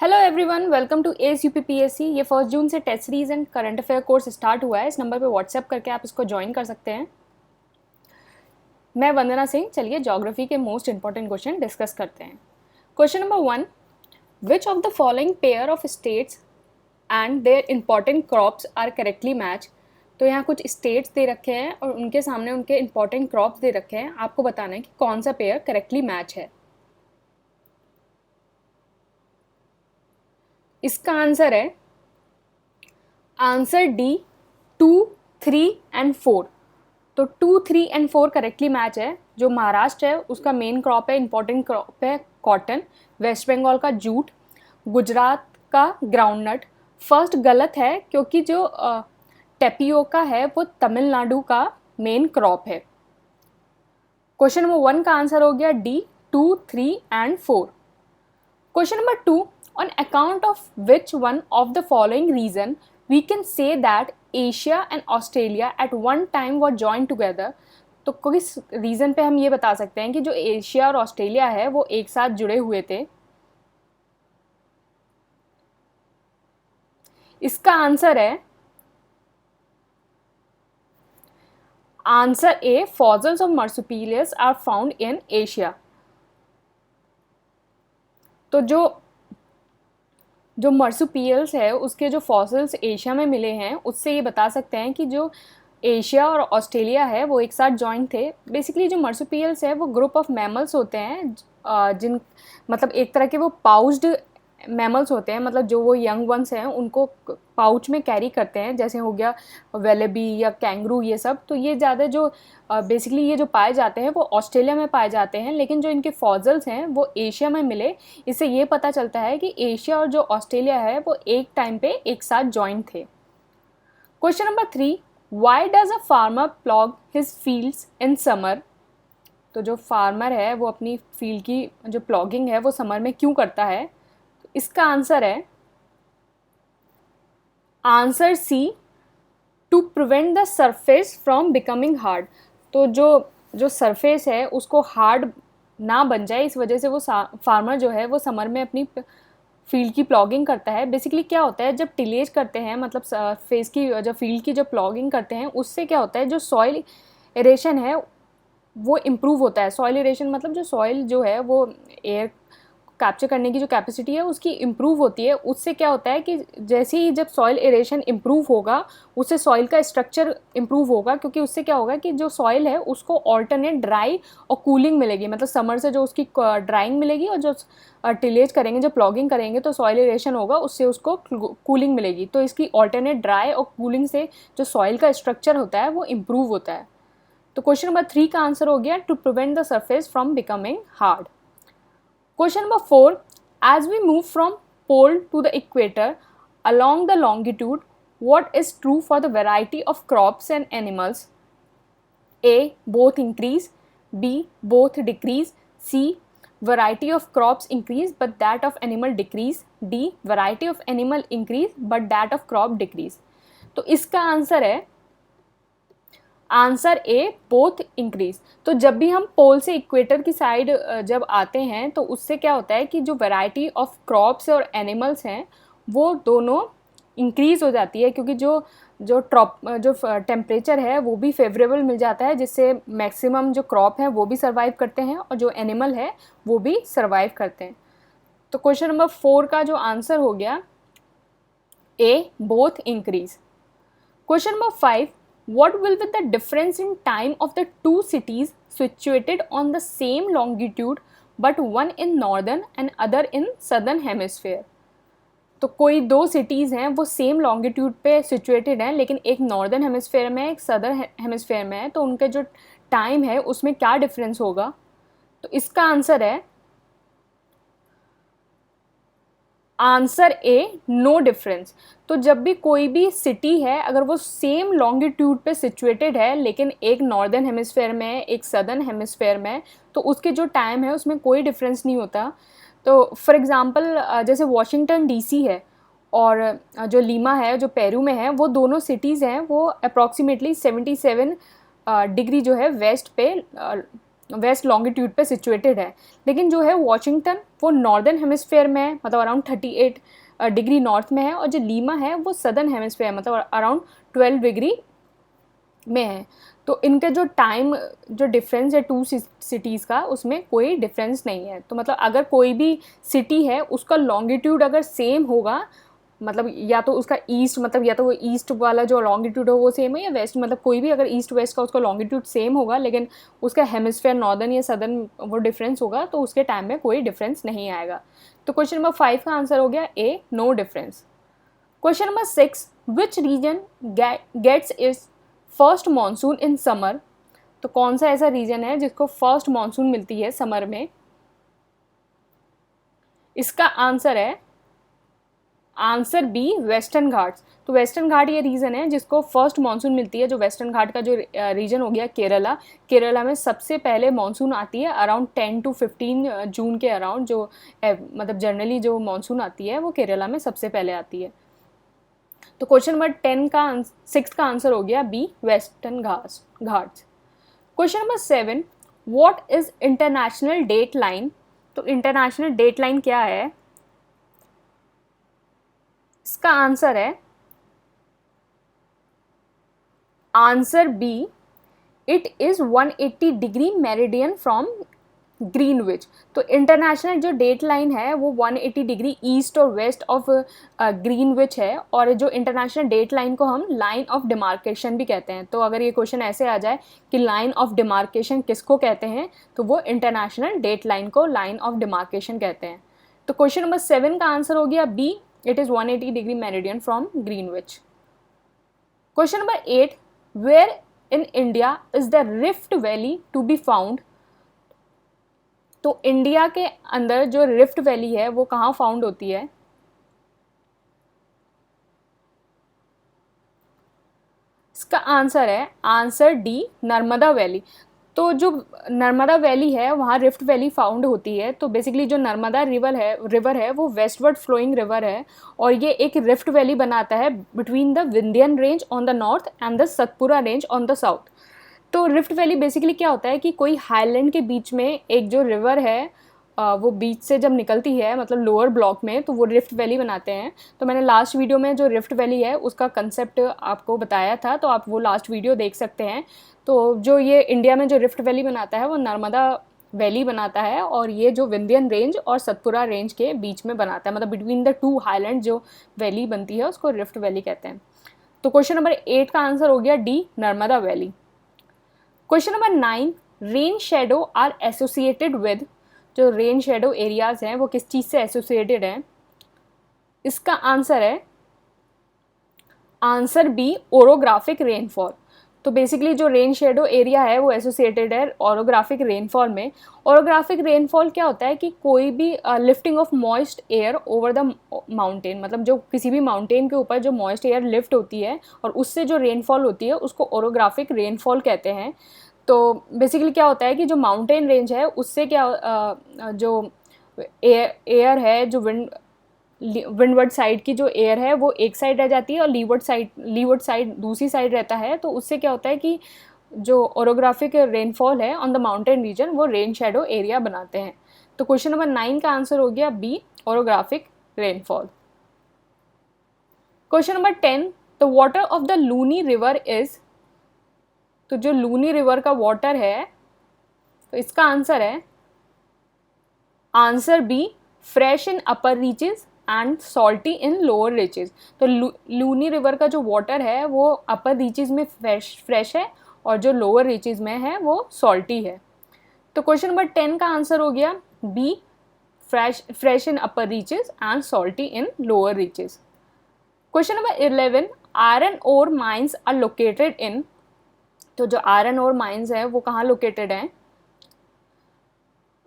Hello everyone, welcome to S UPPSC. ये 1 जून से test series and current affair course start हुआ है। इस नंबर पे व्हाट्सएप करके आप इसको ज्वाइन कर सकते हैं। मैं वंदना सिंह। चलिए ज्योग्राफी के मोस्ट इंपॉर्टेंट क्वेश्चन डिस्कस करते हैं। Question number 1, which of the following pair of states and their important crops are correctly match. तो यहाँ कुछ स्टेट्स दे रखे हैं और उनके सामने उनके इंपॉर्टेंट क्रॉप्स दे रखे हैं। आपको बताना है कि कौन सा पेयर करेक्टली मैच है। इसका आंसर है आंसर डी, 2, 3 एंड 4। तो 2, 3 एंड 4 करेक्टली मैच है। जो महाराष्ट्र है उसका मेन क्रॉप है, इंपॉर्टेंट क्रॉप है कॉटन। वेस्ट बंगाल का जूट, गुजरात का ग्राउंडनट। फर्स्ट गलत है क्योंकि जो टेपियोका है वो तमिलनाडु का मेन क्रॉप है। क्वेश्चन नंबर 1 का आंसर हो गया D, 2, 3 and 4। Question number 2, on account of which one of the following reason we can say that Asia and Australia at one time were joined together। तो किस reason पे हम ये बता सकते हैं कि जो एशिया और ऑस्ट्रेलिया है वो एक साथ जुड़े हुए थे। इसका आंसर है answer A, fossils of marsupials are found in Asia। तो जो मर्सुपियल्स है उसके जो फॉसिल्स एशिया में मिले हैं उससे ये बता सकते हैं कि जो एशिया और ऑस्ट्रेलिया है वो एक साथ जॉइन थे। बेसिकली जो मर्सुपियल्स है वो ग्रुप ऑफ मैमल्स होते हैं जिन मतलब एक तरह के वो पाउच्ड मैमल्स होते हैं। मतलब जो वो यंग वंस हैं उनको पाउच में कैरी करते हैं, जैसे हो गया वेलेबी या कैंगरू ये सब। तो ये ज़्यादा जो बेसिकली ये जो पाए जाते हैं वो ऑस्ट्रेलिया में पाए जाते हैं, लेकिन जो इनके फॉसिल्स हैं वो एशिया में मिले। इससे ये पता चलता है कि एशिया और जो ऑस्ट्रेलिया है वो एक टाइम पे एक साथ जॉइन थे। Question number 3, why does a farmer plough his fields in summer. तो जो फार्मर है वो अपनी फील्ड की जो प्लॉगिंग है वो समर में क्यों करता है। तो इसका आंसर है answer C, to prevent the surface from becoming hard. तो जो सरफेस है उसको हार्ड ना बन जाए, इस वजह से वो फार्मर जो है वो समर में अपनी फील्ड की प्लॉगिंग करता है। बेसिकली क्या होता है, जब टिलेज करते हैं मतलब सरफेस की जो फील्ड की जो प्लॉगिंग करते हैं उससे क्या होता है, जो सॉइल एरेशन है वो इम्प्रूव होता है। सॉइल एरेशन मतलब जो सॉइल जो है वो एयर कैप्चर करने की जो कैपेसिटी है उसकी इम्प्रूव होती है। उससे क्या होता है कि जैसे ही जब सॉइल एरेशन इम्प्रूव होगा उससे सॉइल का स्ट्रक्चर इम्प्रूव होगा, क्योंकि उससे क्या होगा कि जो सॉइल है उसको ऑल्टरनेट ड्राई और कूलिंग मिलेगी। मतलब समर से जो उसकी ड्राइंग मिलेगी और जो टिलेज करेंगे, जो प्लॉगिंग करेंगे तो सॉइल एरेशन होगा, उससे उसको कूलिंग मिलेगी। तो इसकी ऑल्टरनेट ड्राई और कूलिंग से जो सॉइल का स्ट्रक्चर होता है वो इम्प्रूव होता है। तो क्वेश्चन नंबर 3 का आंसर हो गया to prevent the surface from becoming hard. Question number 4, as we move from pole to the equator along the longitude, what is true for the variety of crops and animals? A, both increase, B, both decrease, C, variety of crops increase but that of animal decrease, D, variety of animal increase but that of crop decrease। तो इसका answer है answer ए, both increase. तो जब भी हम पोल से equator की side जब आते हैं तो उससे क्या होता है कि जो वैरायटी ऑफ क्रॉप्स और एनिमल्स हैं वो दोनों इंक्रीज़ हो जाती है, क्योंकि जो जो टेम्परेचर है वो भी फेवरेबल मिल जाता है, जिससे मैक्सिमम जो क्रॉप है वो भी सर्वाइव करते हैं और जो एनिमल है वो भी सर्वाइव करते हैं। तो क्वेश्चन नंबर 4 का जो आंसर हो गया A, both increase. Question number 5, what will be the difference in time of the two cities situated on the same longitude but one in northern and other in southern hemisphere। तो कोई दो cities हैं वो same longitude पे situated हैं, लेकिन एक northern hemisphere में एक सदर्न हेमिस्फेयर में है। तो उनके जो टाइम है उसमें क्या डिफरेंस होगा। तो इसका आंसर है आंसर ए, नो डिफरेंस। तो जब भी कोई भी सिटी है अगर वो सेम लॉन्गिट्यूड पे सिचुएटेड है लेकिन एक नॉर्दर्न हेमिस्फेयर में है एक सदर्न हेमिस्फेयर में, तो उसके जो टाइम है उसमें कोई डिफरेंस नहीं होता। तो फॉर एग्ज़ाम्पल जैसे वॉशिंगटन डीसी है और जो लीमा है जो पेरू में है, वो दोनों सिटीज़ हैं वो अप्रॉक्सीमेटली 77 डिग्री जो है वेस्ट पे वेस्ट लॉन्गिट्यूड पे सिचुएटेड है। लेकिन जो है वॉशिंगटन वो नॉर्दर्न हेमिस्फेयर में है, मतलब अराउंड 38 डिग्री नॉर्थ में है, और जो लीमा है वो सदर्न हेमिस्फेयर मतलब अराउंड 12 डिग्री में है। तो इनके जो टाइम जो डिफरेंस है टू सिटीज़ का, उसमें कोई डिफरेंस नहीं है। तो मतलब अगर कोई भी सिटी है उसका लॉन्गिट्यूड अगर सेम होगा, मतलब या तो उसका ईस्ट, मतलब या तो वो ईस्ट वाला जो लॉन्गिट्यूड हो वो सेम है, या वेस्ट, मतलब कोई भी अगर ईस्ट वेस्ट का उसका लॉन्गिट्यूड सेम होगा लेकिन उसका हेमिस्फेयर नॉर्दर्न या सदर्न वो डिफरेंस होगा, तो उसके टाइम में कोई डिफरेंस नहीं आएगा। तो क्वेश्चन नंबर 5 का आंसर हो गया A, no difference. Question number 6, which region gets its first monsoon in summer? तो कौन सा ऐसा रीजन है जिसको फर्स्ट मानसून मिलती है समर में? इसका आंसर है आंसर बी, वेस्टर्न घाट्स। तो वेस्टर्न घाट ये रीजन है जिसको फर्स्ट मानसून मिलती है। जो वेस्टर्न घाट का जो रीजन हो गया केरला, केरला में सबसे पहले मानसून आती है अराउंड 10 to 15 जून के अराउंड। जो मतलब जनरली जो मानसून आती है वो केरला में सबसे पहले आती है। तो क्वेश्चन नंबर 6 का आंसर हो गया B, Western Ghats. Question number 7, what is international date line? तो इंटरनेशनल डेट लाइन क्या है? इसका आंसर है answer B, it is 180 degree meridian from Greenwich. तो इंटरनेशनल जो डेट लाइन है वो 180 डिग्री ईस्ट और वेस्ट ऑफ ग्रीनविच है, और जो इंटरनेशनल डेट लाइन को हम लाइन ऑफ डिमार्केशन भी कहते हैं। तो अगर ये क्वेश्चन ऐसे आ जाए कि लाइन ऑफ डिमार्केशन किसको कहते हैं, तो वो इंटरनेशनल डेट लाइन को लाइन ऑफ डिमार्केशन कहते हैं। तो क्वेश्चन नंबर 7 का आंसर हो गया B, it is 180 degree meridian from Greenwich. Question number 8, where in India is the rift valley to be found? तो इंडिया के अंदर जो रिफ्ट वैली है वो कहाँ फाउंड होती है? इसका आंसर है आंसर डी, नर्मदा वैली। तो जो नर्मदा वैली है वहाँ रिफ्ट वैली फाउंड होती है। तो बेसिकली जो नर्मदा रिवर है वो वेस्टवर्ड फ्लोइंग रिवर है, और ये एक रिफ्ट वैली बनाता है between the Vindhyan range on the north and the Satpura range on the south. तो रिफ्ट वैली बेसिकली क्या होता है कि कोई हाईलैंड के बीच में एक जो रिवर है वो बीच से जब निकलती है, मतलब लोअर ब्लॉक में, तो वो रिफ्ट वैली बनाते हैं। तो मैंने लास्ट वीडियो में जो रिफ्ट वैली है उसका कंसेप्ट आपको बताया था, तो आप वो लास्ट वीडियो देख सकते हैं। तो जो ये इंडिया में जो रिफ्ट वैली बनाता है वो नर्मदा वैली बनाता है, और ये जो विंध्यन रेंज और सतपुरा रेंज के बीच में बनाता है, मतलब बिटवीन द टू हाईलैंड जो वैली बनती है उसको रिफ्ट वैली कहते हैं। तो क्वेश्चन नंबर 8 का आंसर हो गया D, Narmada valley. Question number 9, rain shadow are associated with? जो रेन शेडो एरियाज हैं वो किस चीज़ से एसोसिएटेड हैं? इसका आंसर है आंसर बी, ओरोग्राफिक रेनफॉल। तो बेसिकली जो रेन शेडो एरिया है वो एसोसिएटेड है ओरोग्राफिक रेनफॉल में। ओरोग्राफिक रेनफॉल क्या होता है कि कोई भी lifting of moist air over the mountain, मतलब जो किसी भी माउंटेन के ऊपर जो मॉइस्ट एयर लिफ्ट होती है और उससे जो रेनफॉल होती है उसको ओरोग्राफिक रेनफॉल कहते हैं। तो बेसिकली क्या होता है कि जो माउंटेन रेंज है उससे क्या जो एयर है, जो विंडवर्ड साइड की जो एयर है वो एक साइड रह जाती है और लीवर्ड साइड दूसरी साइड रहता है। तो उससे क्या होता है कि जो ओरोग्राफिक रेनफॉल है ऑन द माउंटेन रीजन वो रेन शेडो एरिया बनाते हैं। तो क्वेश्चन नंबर 9 का आंसर हो गया B, orographic rainfall. Question number 10, the water of the Luni river is? तो जो लूनी रिवर का वाटर है तो इसका आंसर है answer B, fresh in upper reaches and salty in lower reaches. तो लूनी रिवर का जो वाटर है वो अपर रीचेस में फ्रेश है और जो लोअर रीचेस में है वो सॉल्टी है। तो क्वेश्चन नंबर 10 का आंसर हो गया B, fresh in upper reaches and salty in lower reaches. Question number 11, iron ore mines are located in? तो जो आयरन ओर माइंस है वो कहाँ लोकेटेड हैं?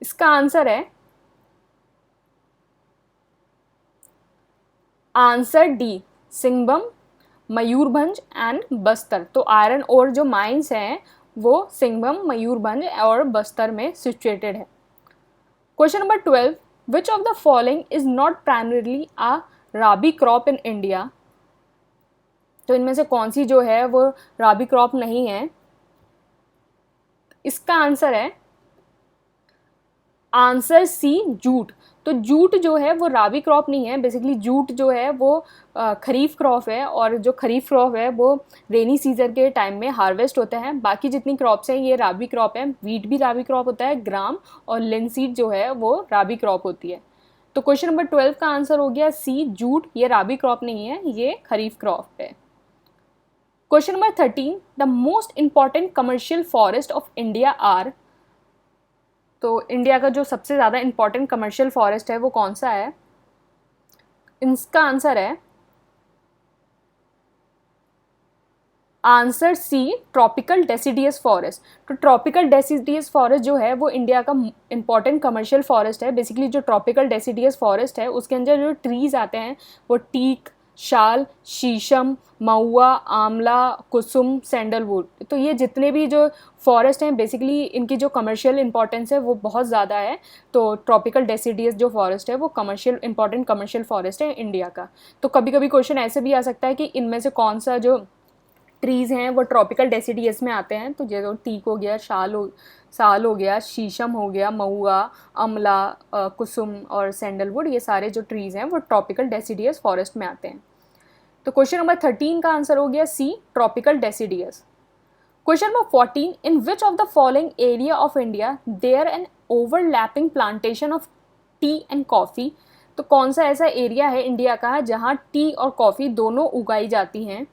इसका आंसर है answer D, Singham, Mayurbhanj and Bastar. तो आयरन ओर जो माइंस हैं वो सिंघम, मयूरभंज और बस्तर में सिचुएटेड है। Question number 12, which of the following is not primarily a rabi crop in India? तो इनमें से कौन सी जो है वो राबी क्रॉप नहीं है? इसका आंसर है आंसर सी जूट। तो जूट जो है वो राबी क्रॉप नहीं है, बेसिकली जूट जो है वो खरीफ क्रॉप है, और जो खरीफ क्रॉप है वो रेनी सीजन के टाइम में हार्वेस्ट होता है। बाकी जितनी क्रॉप्स हैं ये राबी क्रॉप है। वीट भी राबी क्रॉप होता है, ग्राम और लिनसीड जो है वो राबी क्रॉप होती है। तो क्वेश्चन नंबर 12 का आंसर हो गया सी जूट। ये राबी क्रॉप नहीं है, ये खरीफ क्रॉप है। Question number 13, the most important commercial forest of India are. तो इंडिया का जो सबसे ज़्यादा इंपॉर्टेंट कमर्शियल फॉरेस्ट है वो कौन सा है? इसका आंसर है answer C tropical deciduous forest. तो ट्रॉपिकल डेसिडियस फॉरेस्ट जो है वो इंडिया का इंपॉर्टेंट कमर्शियल फॉरेस्ट है। बेसिकली जो ट्रॉपिकल डेसिडियस फॉरेस्ट है उसके अंदर जो ट्रीज आते हैं वो टीक, शाल, शीशम, महुआ, आंवला, कुसुम, सैंडलवुड। तो ये जितने भी जो फॉरेस्ट हैं बेसिकली इनकी जो कमर्शियल इंपॉर्टेंस है वो बहुत ज़्यादा है। तो ट्रॉपिकल डेसिडियस जो फॉरेस्ट है वो कमर्शियल इंपॉर्टेंट कमर्शियल फॉरेस्ट है इंडिया का। तो कभी कभी क्वेश्चन ऐसे भी आ सकता है कि इनमें से कौन सा जो ट्रीज़ हैं वो ट्रॉपिकल डेसिडियस में आते हैं। तो जैसे टीक हो गया, साल हो गया, शीशम हो गया, महुआ, अमला, कुसुम और सैंडलवुड, ये सारे जो ट्रीज़ हैं वो ट्रॉपिकल डेसिडियस फॉरेस्ट में आते हैं। तो क्वेश्चन नंबर 13 का आंसर हो गया C tropical deciduous. Question number 14, in which of the following area of India there an overlapping plantation of tea and coffee. तो कौन सा ऐसा एरिया है इंडिया का जहाँ टी और कॉफ़ी दोनों उगाई जाती हैं?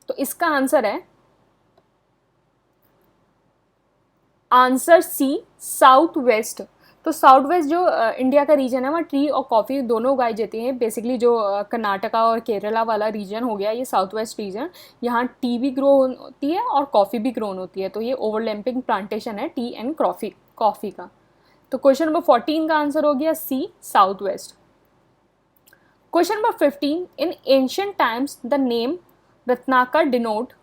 तो इसका आंसर है आंसर सी साउथ वेस्ट। तो साउथ वेस्ट जो इंडिया का रीजन है वहाँ टी और कॉफ़ी दोनों उगाई जाती हैं। बेसिकली जो कर्नाटका और केरला वाला रीजन हो गया ये साउथ वेस्ट रीजन, यहाँ टी भी ग्रो होती है और कॉफ़ी भी ग्रोन होती है। तो ये ओवरलैपिंग प्लांटेशन है टी एंड कॉफ़ी का। तो क्वेश्चन नंबर 14 का आंसर हो गया C south west. Question number 15, in ancient times the name Ratnakar denote.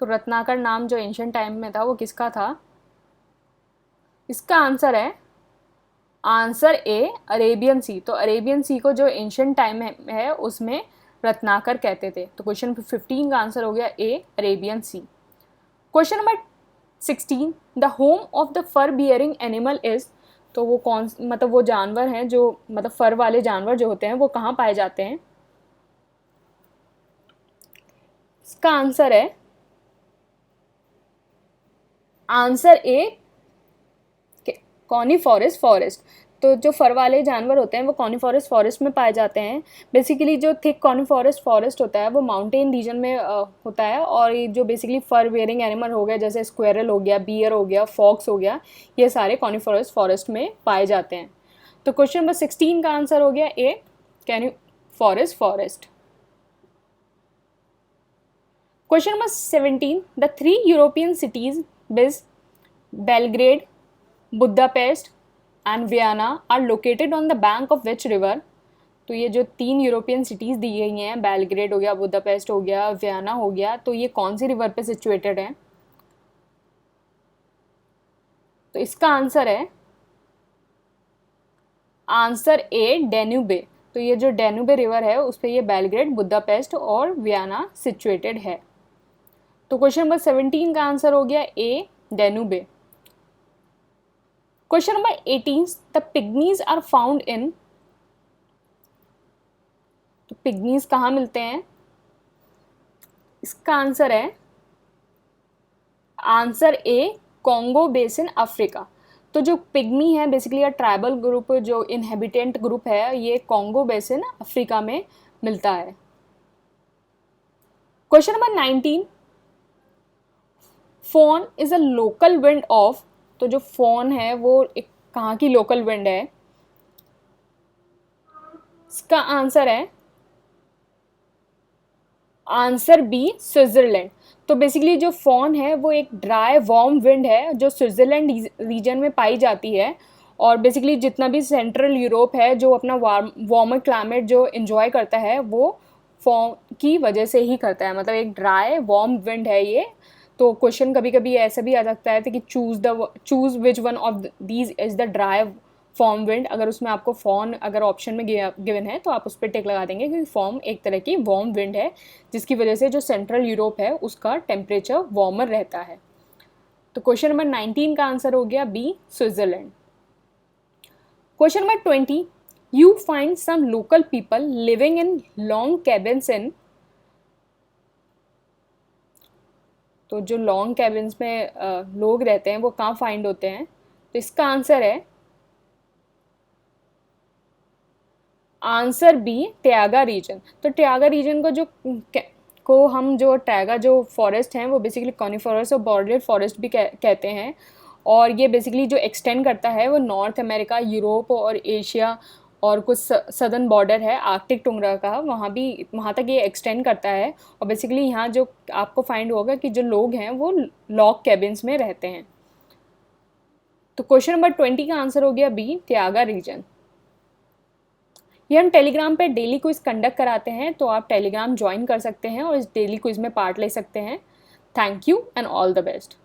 तो रत्नाकर नाम जो एंशियंट टाइम में था वो किसका था? इसका आंसर है आंसर ए अरेबियन सी। तो अरेबियन सी को जो एंशियंट टाइम है उसमें रत्नाकर कहते थे। तो क्वेश्चन 15 का आंसर हो गया A Arabian Sea. Question number 16, the home of the fur bearing animal is. तो वो कौन मतलब वो जानवर हैं जो मतलब फर वाले जानवर जो होते हैं वो कहाँ पाए जाते हैं? इसका आंसर है आंसर ए कॉनिफॉरस फॉरेस्ट। तो जो फर वाले जानवर होते हैं वो कॉनिफॉरस फॉरेस्ट में पाए जाते हैं। बेसिकली जो थिक कॉनिफॉरस फॉरेस्ट होता है वो माउंटेन रीजन में होता है, और ये जो बेसिकली फर वेयरिंग एनिमल हो गया जैसे स्क्वेरल हो गया, बियर हो गया, फॉक्स हो गया, ये सारे कॉनिफॉरस फॉरेस्ट में पाए जाते हैं। तो क्वेश्चन नंबर 16 का आंसर हो गया A coniferous forest. Question number 17, the 3 European cities viz Belgrade, Budapest and Vienna are located on the bank of which river. तो ये जो 3 यूरोपियन सिटीज़ दी गई हैं, बेलग्रेड हो गया, बुडापेस्ट हो गया, वियना हो गया, तो ये कौन सी रिवर पे सिचुएटेड हैं? तो इसका आंसर है आंसर ए डेन्यूबे। तो ये जो डेन्यूबे रिवर है उस पर ये बेलग्रेड, बुडापेस्ट और वियना सिचुएटेड है। तो क्वेश्चन नंबर 17 का आंसर हो गया A Danube. Question number 18, the pygmies are found in. तो पिग्मीज कहाँ मिलते हैं? इसका आंसर है answer A Congo Basin Africa. तो जो पिग्मी है बेसिकली ट्राइबल ग्रुप जो इनहेबिटेंट ग्रुप है ये कॉन्गो बेसिन अफ्रीका में मिलता है। Question number 19, Foehn is a local wind of. तो जो फोन है वो एक कहाँ की लोकल विंड है? इसका आंसर है आंसर बी स्विट्जरलैंड। तो बेसिकली जो फोन है वो एक ड्राई वार्म विंड है जो स्विट्जरलैंड रीजन में पाई जाती है, और बेसिकली जितना भी सेंट्रल यूरोप है जो अपना वार्मर क्लाइमेट जो इन्जॉय करता है वो फोन की वजह से ही करता है। मतलब एक ड्राई वार्म विंड है ये। तो क्वेश्चन कभी कभी ऐसा भी आ सकता है कि choose which one of these is the dry form wind. अगर उसमें आपको फॉर्न अगर ऑप्शन में गिवन है तो आप उस पर टिक लगा देंगे क्योंकि फॉर्म एक तरह की वार्म विंड है जिसकी वजह से जो सेंट्रल यूरोप है उसका टेम्परेचर वार्मर रहता है। तो क्वेश्चन नंबर 19 का आंसर हो गया B, Switzerland. Question number 20, you find some local people living in long cabins in, तो जो लॉन्ग कैबिन्स में लोग रहते हैं वो कहाँ फाइंड होते हैं? तो इसका आंसर है आंसर बी, टयागा रीजन। तो टयागा रीजन हम जो टयागा जो फॉरेस्ट हैं वो बेसिकली कॉनिफरस और बॉर्डर फॉरेस्ट भी कहते हैं, और ये बेसिकली जो एक्सटेंड करता है वो नॉर्थ अमेरिका, यूरोप और एशिया और कुछ सदर्न बॉर्डर है आर्कटिक टुंड्रा का, वहाँ तक ये एक्सटेंड करता है। और बेसिकली यहाँ जो आपको फाइंड होगा कि जो लोग हैं वो लॉग कैबिन्स में रहते हैं। तो क्वेश्चन नंबर 20 का आंसर हो गया बी, टयागा रीजन। ये हम टेलीग्राम पे डेली क्विज कंडक्ट कराते हैं, तो आप टेलीग्राम ज्वाइन कर सकते हैं और इस डेली क्विज में पार्ट ले सकते हैं। Thank you and all the best.